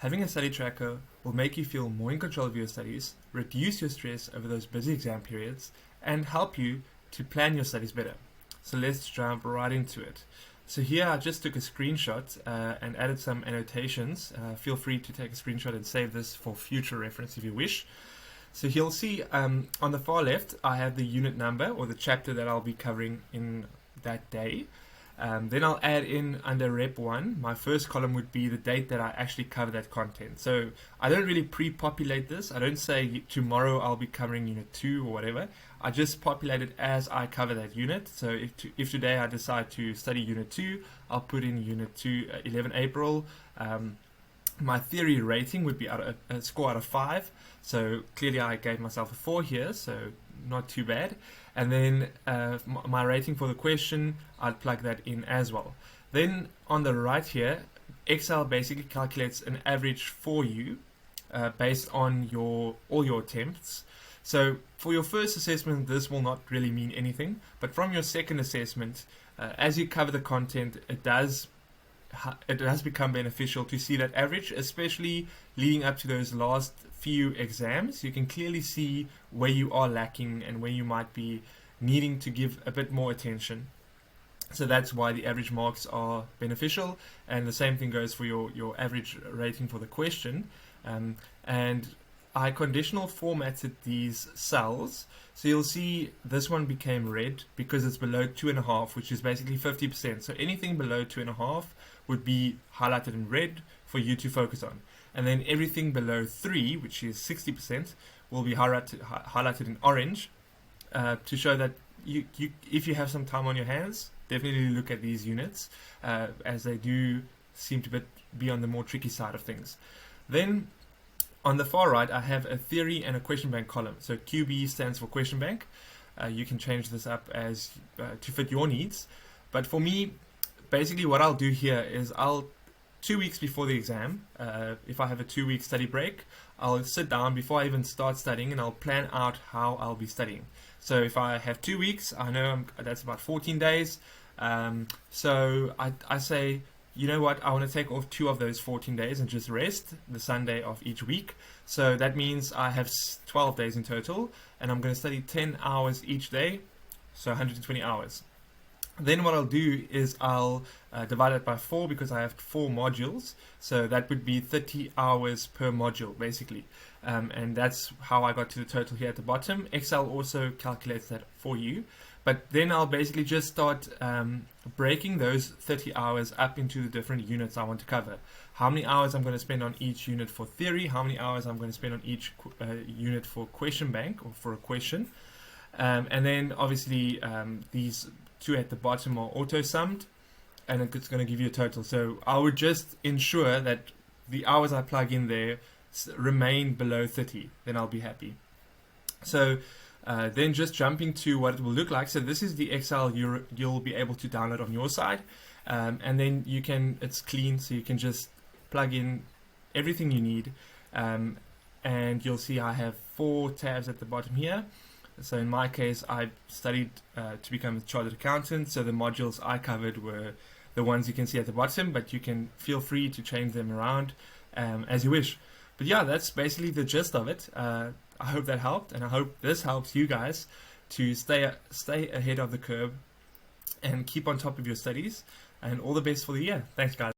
Having a study tracker will make you feel more in control of your studies, reduce your stress over those busy exam periods, and help you to plan your studies better. So let's jump right into it. So here I just took a screenshot and added some annotations. Feel free to take a screenshot and save this for future reference if you wish. So you'll see on the far left I have the unit number or the chapter that I'll be covering in that day. Then I'll add in under Rep 1, my first column would be the date that I actually cover that content. So I don't really pre-populate this. I don't say tomorrow I'll be covering Unit 2 or whatever. I just populate it as I cover that unit. So if today I decide to study Unit 2, I'll put in Unit 2, 11 April. My theory rating would be a score out of 5. So clearly I gave myself a 4 here, so not too bad. And then my rating for the question, I'd plug that in as well. Then on the right here, Excel basically calculates an average for you based on all your attempts. So for your first assessment, this will not really mean anything. But from your second assessment, as you cover the content, it does become beneficial to see that average, especially leading up to those last few exams. You can clearly see where you are lacking and where you might be needing to give a bit more attention. So that's why the average marks are beneficial, and the same thing goes for your average rating for the question. And I conditional formatted these cells, so you'll see this one became red because it's below 2.5, which is basically 50%. So anything below 2.5 would be highlighted in red for you to focus on. And then everything below 3, which is 60%, will be highlighted in orange to show that if you have some time on your hands, definitely look at these units as they do seem to be on the more tricky side of things. Then on the far right, I have a theory and a question bank column. So QB stands for question bank. You can change this up as to fit your needs. But for me, basically what I'll do here is 2 weeks before the exam, if I have a 2-week study break, I'll sit down before I even start studying and I'll plan out how I'll be studying. So if I have 2 weeks, I know that's about 14 days. So I say, you know what, I want to take off 2 of those 14 days and just rest the Sunday of each week. So that means I have 12 days in total, and I'm going to study 10 hours each day, so 120 hours. Then what I'll do is I'll divide it by 4 because I have 4 modules. So that would be 30 hours per module, basically. And that's how I got to the total here at the bottom. Excel also calculates that for you. But then I'll basically just start breaking those 30 hours up into the different units I want to cover. How many hours I'm going to spend on each unit for theory, how many hours I'm going to spend on each unit for question bank or for a question. And then obviously these 2 at the bottom are auto-summed, and it's going to give you a total. So I would just ensure that the hours I plug in there remain below 30, then I'll be happy. So then just jumping to what it will look like. So this is the Excel you'll be able to download on your side, and then it's clean, so you can just plug in everything you need, and you'll see I have 4 tabs at the bottom here. So in my case, I studied to become a chartered accountant, so the modules I covered were the ones you can see at the bottom, but you can feel free to change them around as you wish. But yeah, that's basically the gist of it. I hope that helped, and I hope this helps you guys to stay ahead of the curve and keep on top of your studies. And all the best for the year. Thanks, guys.